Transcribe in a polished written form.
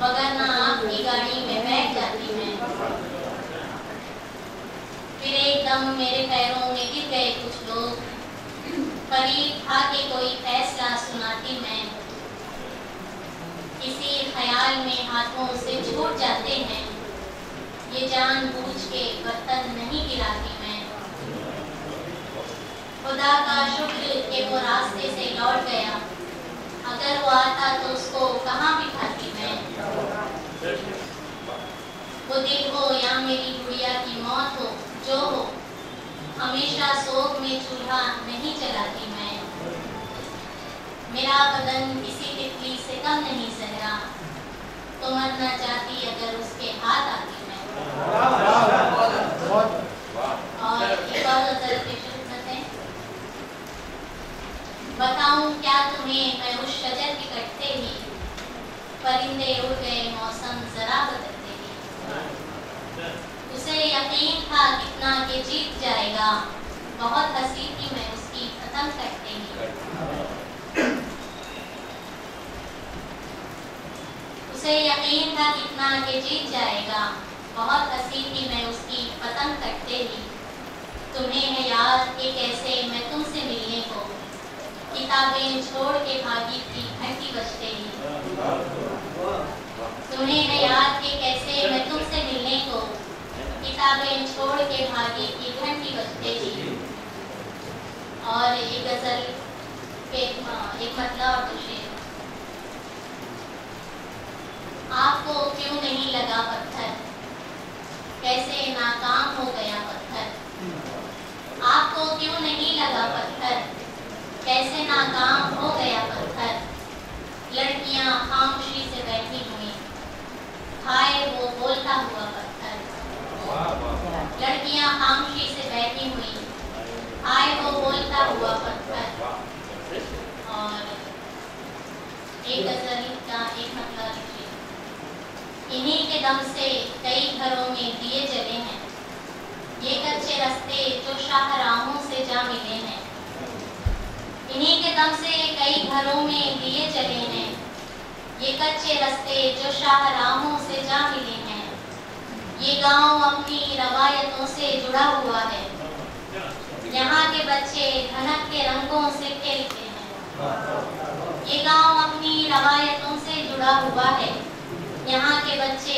वगरना आपकी गाड़ी में बैठ जाती मैं। फिर एकदम मेरे पैरों में गिर गए कुछ लोग, करीब आके कोई फैसला सुनाती मैं। किसी ख्याल में हाथों से छूट जाते हैं, ये जानबूझ के बर्तन नहीं गिराती मैं। खुदा का शुक्र कि वो रास्ते से लौट गया, अगर वो आता तो उसको कहाँ बिठाती मैं। वो दिल हो या मेरी गुड़िया की मौत हो, जो हो, हमेशा सोग में चूल्हा नहीं जलाती मैं। मेरा बदन किसी तितली से कम नहीं सहरा, तो मरना चाहती अगर उसके हाथ आती मैं। और एक और है, बताऊं क्या तुम्हें मैं उस शजर के कटते ही, परिंदे उड़ गए मौसम जरा बदलते ही। उसे यकीन था कितना के जीत जाएगा, बहुत हंसी थी मैं उसकी खत्म करते ही। उसे यकीन था कितना के जीत जाएगा, बहुत हंसी थी मैं उसकी पतंग करते ही। तुम्हें है याद कि कैसे मैं तुमसे मिलने को, किताबें छोड़ के भागी थी घंटी बजते ही। तुम्हें है याद कि कैसे मैं तुमसे मिलने को, किताबें छोड़ के भागी थी घंटी बजते ही। और एक गजल के एक मतलब शेर, आपको क्यों नहीं लगा पत्थर, कैसे नाकाम हो गया पत्थर। आपको क्यों नहीं लगा पत्थर, कैसे नाकाम हो गया पत्थर। लड़कियां खामोशी से बैठी हुई, हाय वो बोलता हुआ पत्थर। लड़कियां खामोशी से बैठी हुई, हाय वो बोलता हुआ पत्थर। और एक गजल का एक मतलब, इन्हीं के दम से कई घरों में दिए जले हैं, ये कच्चे रास्ते जो शाहराहों से जा मिले हैं। इन्हीं के दम से कई घरों में दिए जले हैं, ये कच्चे रास्ते जो शाहराहों से जा मिले हैं। ये गांव अपनी रवायतों से जुड़ा हुआ है, यहाँ के बच्चे धनक के रंगों से खेलते हैं। ये गांव अपनी रवायतों से जुड़ा हुआ है, यहाँ के बच्चे